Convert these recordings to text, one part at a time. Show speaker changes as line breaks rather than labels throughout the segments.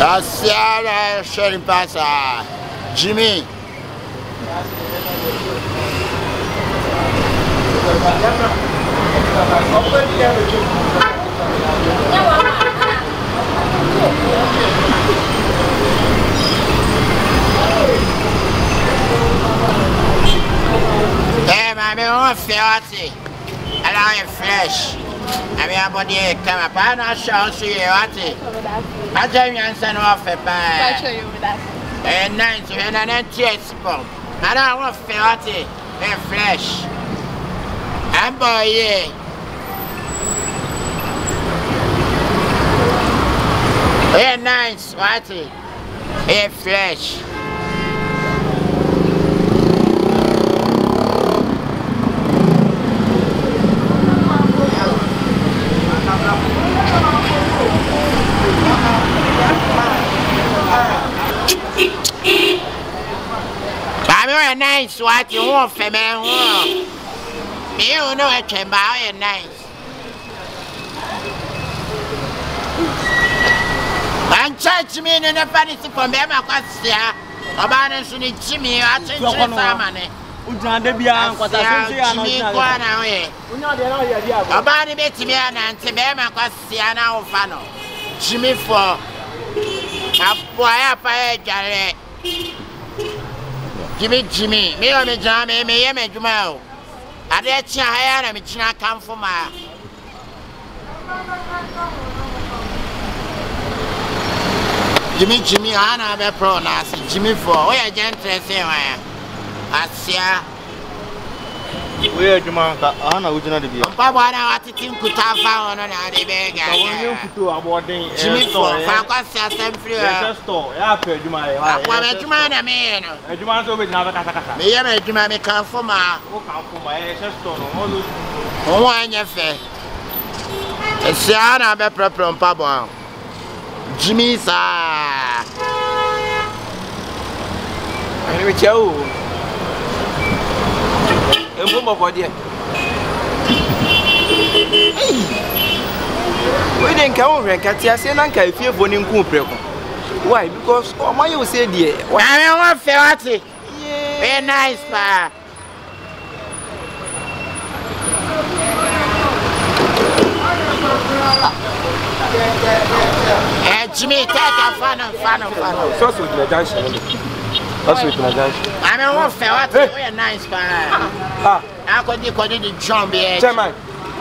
Asiara sharing pasa. Jimmy. Hey, my own fiance. Allow your flesh. I mean, about the camera, but I'm sure you are. I tell you, I'm son of a bad.
I'll show you with that.
And nice, and an empty spot. I don't want fiance and flesh. I'm boy, yeah. Hey, nice, what? Hey, flesh. I'm nice, what you want for me? You know what you're about, nice. And church me in the fancy from them, I got here. About us in Jimmy, I think you're on money. About the bit me and Tibema Cossiana Fano. Jimmy for a boy up a Jimmy, me on the jam, me, and Jumo. I let you hire and it's not come for my Jimmy, I have a pronounce Jimmy for where gentry say, I see.
Where Jamaica, Anna would not be.
Papa, I think could have found on a bag. Jimmy for Facos and free
store. After you might have
a man, a man.
You want to be another Catacata.
Me and Jimmy come for my
store.
Oh, I'm your face. It's Anna Bepra from Papa. Jimmy, sir.
Anyway, Joe. A woman for dear. We didn't come and catch us and I feel for him. Why? Because my you say, dear,
I want Ferrati. Very nice, pa. Jimmy, take a fan.
So sweet, the dance. That's what I
don't want Ferrati. Very nice, pa. I could do John B.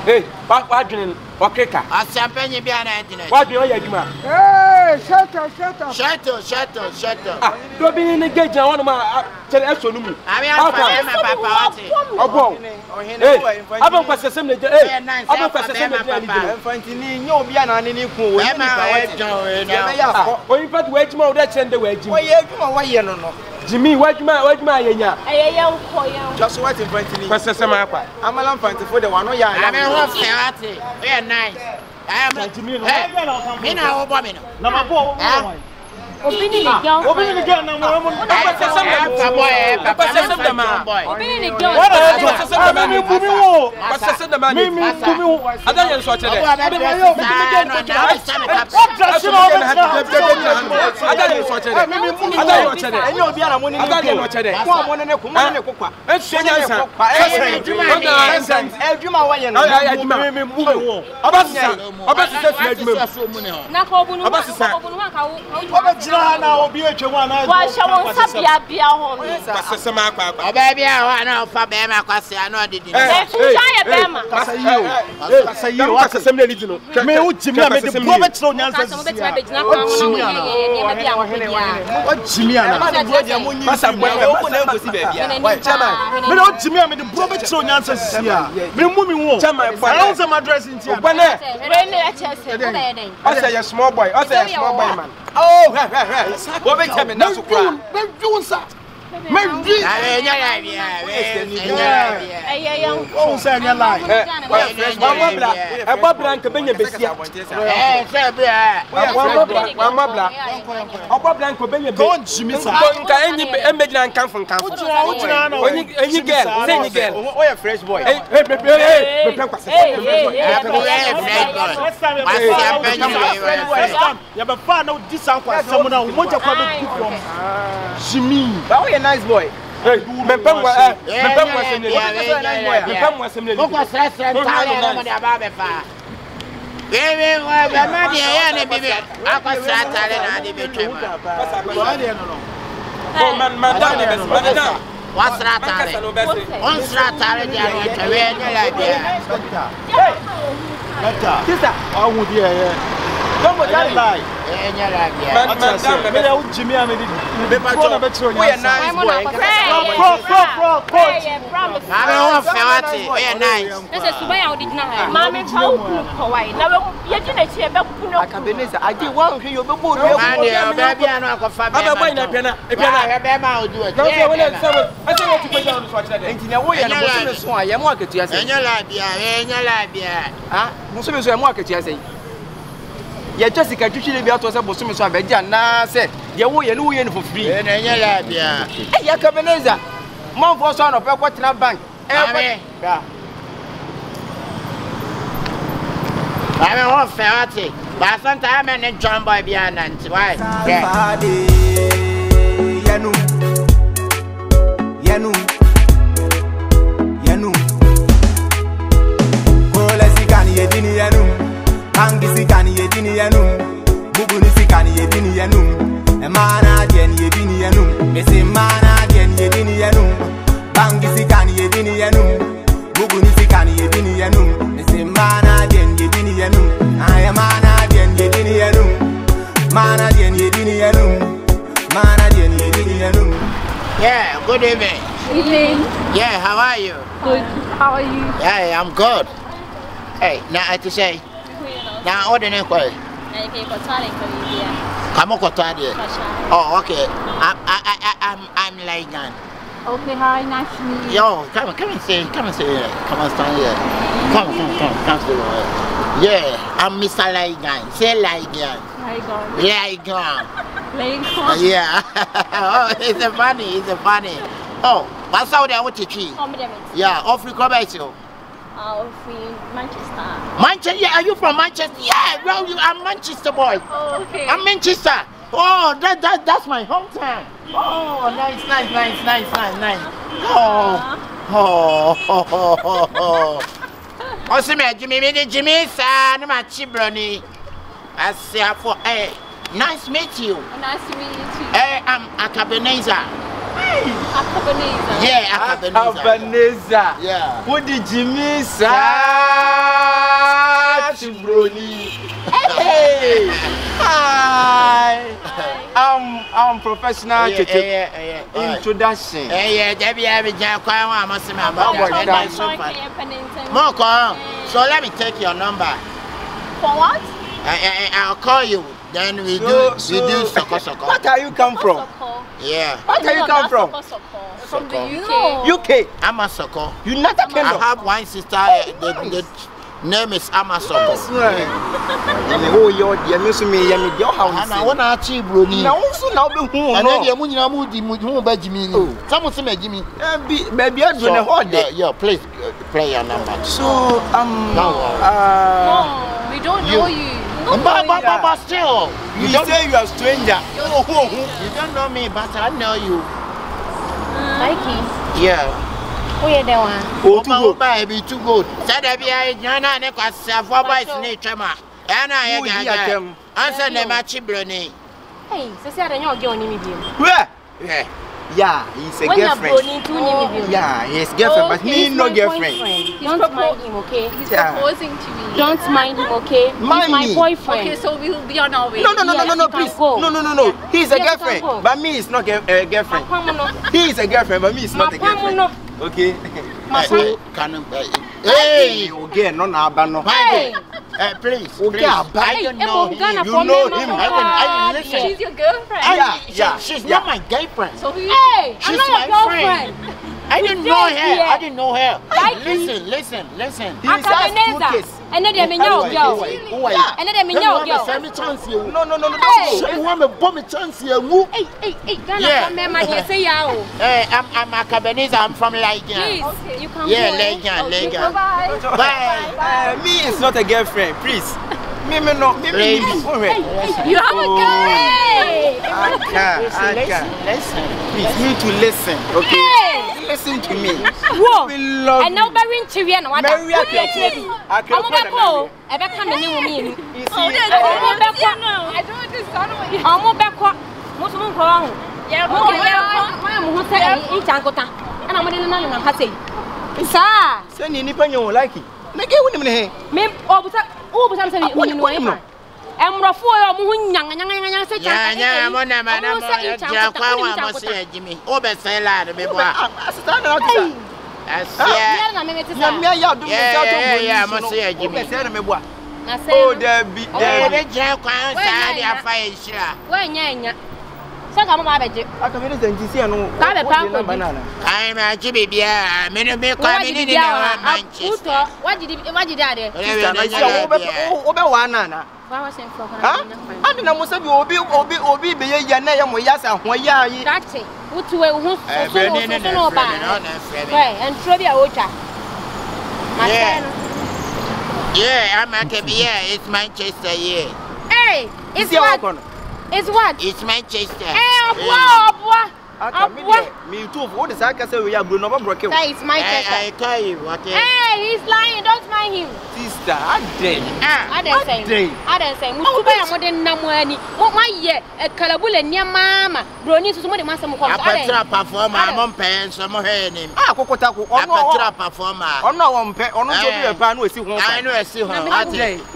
Hey, what doing? Okay,
I champagne behind it.
What do you do?
Hey, shut up.
Shut up.
Don't be in the gate. I want to tell you.
I mean, Papa.
Oh, hey, I don't pass the same day. Hey, I don't pass the same day. I'm finding no be an any cool. Oh, in fact, wait more that send the way. Jimmy, wait my yenya. Just what in front of me. Pass the same up. I'm a lamp for the one.
I mean, what's Ferrati? Very nice. I am Jimmy. Me now, Obama. Number 4.
Opening the girl.
Opening the girl. No more. Pass the same boy. Pass the same boy.
Opening the girl.
What pass the same man? Pass the same man. Me. I don't know what today. I don't know what
Now be a one. Why shall we be a home?
Baby, I know for Bema, I know did
small boy, man. Oh, what make him now? Jimmy, but we a nice boy. Hey, me pem wa semle. Me pem wa semle.
Ko ko stress tale na mo dia ba be fa. Bebe wa be ma dia ya ne bibi. Akwa stress tale na de be twem.
Oh man down the best. Man down.
What's that tale? On stress tale dia no twe ne la dia.
Better. Sister, I would hear. Don't go down lie. Man, Jimmy, I mean, we are nice boy. I did one for you. Ya Jessica Chuchi be out was a bosom so abeja na say ye wo ye no ye no for free.
E na nya la bia.
Eh ya Cabeneza. Man for son of Equatorial Bank.
Eh ba. I mean what fairty. But sometimes I mean John boy bia nanti why? Yeah. Yanu. Kola sikani ye dini yanu. Angisi kani yedini yanum, buguni sikani yedini yanum, emana dien yedini yanum, mesi mana dien yedini yanum, bangisi kani yedini yanum, buguni sikani yedini yanum, mesi mana dien yedini yanum, ayamana dien yedini yanum, mana dien yedini yanum, mana dien yedini yanum. Yeah, good evening.
Evening.
Yeah, how are you?
Good. How are you?
Yeah, I'm good. Hey, now I to say. Now, what do you call it? Oh, okay. I'm Laigan.
Okay, hi, nice to meet you.
Yo, come and say, come and stand here. Come stay here. Yeah, I'm Mr. Laigan. Say Laigan. Laigan. Yeah. Oh, it's funny. Oh, what's out there with the tree? Yeah, off the club.
Manchester.
Manchester? Yeah, are you from Manchester? Yeah, well, I'm Manchester boy.
Oh, okay.
I'm Manchester. Oh, that's my hometown. Oh, nice. Oh, see me, Jimmy, son, my chibroni. I say, hey, nice to meet you.
Nice to meet you too.
Hey, I'm a Cabeneza. Yeah,
Cabeneza.
Yeah.
Who did Jimmy say? Hey. Hi. I'm professional. Introduction.
So let me take your number.
For what?
I'll call you. Then we do soko.
What are you come from?
Yeah.
What are you come from?
From the UK.
UK.
Amasoko.
United Kingdom.
I have one sister. The name is Amasoko.
Oh, you're your house.
I want to achieve Bruni.
Now, also now be who?
And then you're moving by Jimmy. Someone say Jimmy.
Baby, I'm doing a whole day.
Yeah, please play your number.
So,
no, we don't know you.
But still,
you say you are a stranger.
You don't know me, but I know you.
Mikey.
Yeah.
Who you the one?
Oh, too good. Baby, too good. Said I be a Jana Necas, a boys nature. And I answer the match Bruni.
Hey, so said I know you're me.
Where? Yeah, he's a girlfriend. Yeah, he's girlfriend, but me no girlfriend.
Don't mind him, okay?
He's proposing to me.
Don't mind him, okay? He's my boyfriend.
Okay, so we will be on our way.
No, please. No. He's a girlfriend, but me is not a girlfriend. He is a girlfriend, but me is not a girlfriend. Okay.
Hey,
again, no.
Hey,
Please.
Okay,
I don't know him.
You know him.
I didn't listen.
She's your girlfriend.
Yeah.
She's not my girlfriend.
So who you?
Hey,
She's
I'm not
my
your girlfriend.
I didn't know her. I didn't know her. Listen.
He has 2 kids.
And then they know girl. And then they know girl.
No.
Hey.
So you want me bomb a chance here? Who?
Hey, Ghana from my dear say yao.
I'm a Cabanese. I'm from Legion.
Please, you can
Yeah,
go.
Legion.
Bye.
Me is not a girlfriend, please. Me.
You have a girl. Hey.
Listen.
Please, me to listen, okay?
Hey.
Listen to me.
Whoa.
We love
And now very interior no what?
Mary
I'm gonna go. I be come any woman.
You
Oh,
see,
I don't understand what you.
I'm gonna back up. Most of them go.
Yeah,
I'm gonna say each ankota. And I'm gonna know how to say. Sir.
send you nipa you like it. Na get with me.
Me obusa say me no e. Emrofo yo mo hu nyanga say
Yeah, mona madam. Jakwa wa mo say Jimmy. Obesela de beboa.
Stand out there.
Yeah, na me meti sa.
Yeah, mo say Jimmy.
Say na me boa.
Na say.
Oh, there be
Jakwa sa dia fa yira.
Wa nya. Say ka mo ba beje.
Aka me dey nji no.
Ka be pa
banana.
Ai ma Jimmy bia. Me no me kwa me ni na Manchester.
Wajidi ade.
Obe wa nana.
Wa sen fo kana.
Ha? Andi na mo sabi obi be ye na ya mo yasa ho ya yi.
Dati. Utuwe hu so no ba. Right, and trobia ocha.
Yeah, I'm a Kebia. It's Manchester, yeah.
Hey, it's what? It's what?
It's Manchester.
Hey, abwa.
Me too. What is that? Say we are Bruno Broke.
That is Manchester.
I tell you what.
Hey, he's lying. Don't mind him.
Sister, I
I didn't say. Mutuba ya modern namwani. Mo maye e kalabule nya mama. Broni susu mo de masam ko.
Apatra performer mo pen so mo he nim.
Kokota ko.
Apatra performer.
Ono wo mpe, ono so bi e pa na esi ho.
I know esi ho.
Mo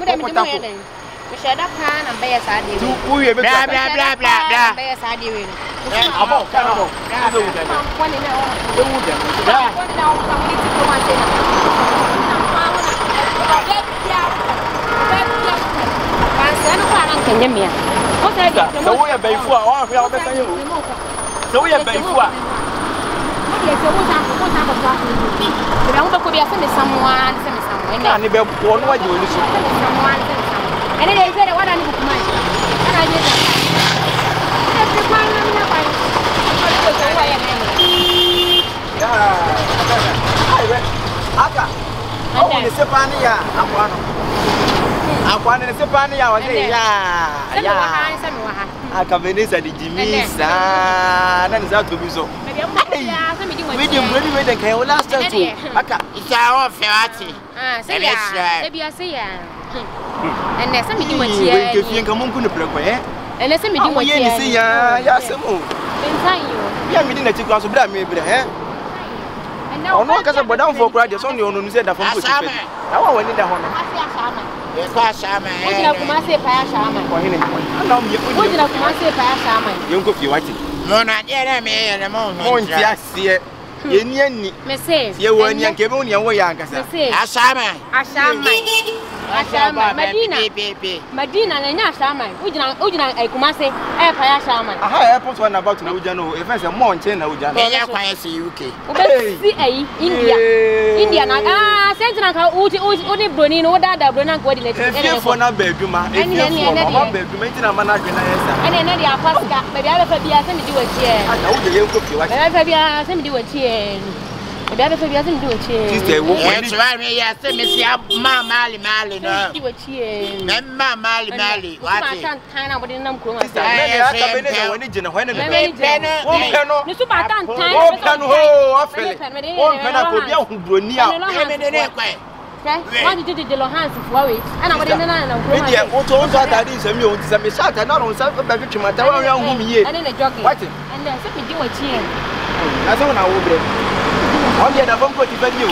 de mo de. Me share that pan and be sa de.
Tu uye be
bla bla bla.
Be sa de we.
Abo, kano. Ado u de.
One in all.
De u de.
One now community ko wan say.
So we are Bayfu, or we are better. So we are Bayfu.
And then they said, what I need to mind. And I did and there's some medium here. If you come on, couldn't play, and there's some medium here. Yes, you are meeting a chicken of blood, maybe, eh? And now, no, because I'm down for graduates only on said that from I went in the honor. You could be watching.
No, not yet. I'm on.
Yes, yeah. Yenny,
Message,
you were young, Cabonia, way younger.
Ashama,
Medina, and Yashama, Ujana, I come say, Payashama.
I have put one about Ujano, if I say Mountain, Ujana, UK. India, Sentinel, Udi Brunin, or that Bruna coordinated for no bedroom, and bedroom, a manager, and then the Apostle, maybe I will be a semi do a chair. I know the young cookie, I will be a semi do a chair. Maybe I will do a chair.
Yes, Mali, no. Do a chair. Mali, what I can't kind of within them.
Why did you do the hands of worry? And I didn't know.
What told that is a meal, it's a shot, and not on self back to my tower young woman here.
And then a jockey.
What?
And then simply do a cheer.
I don't know. On the other one, put it you.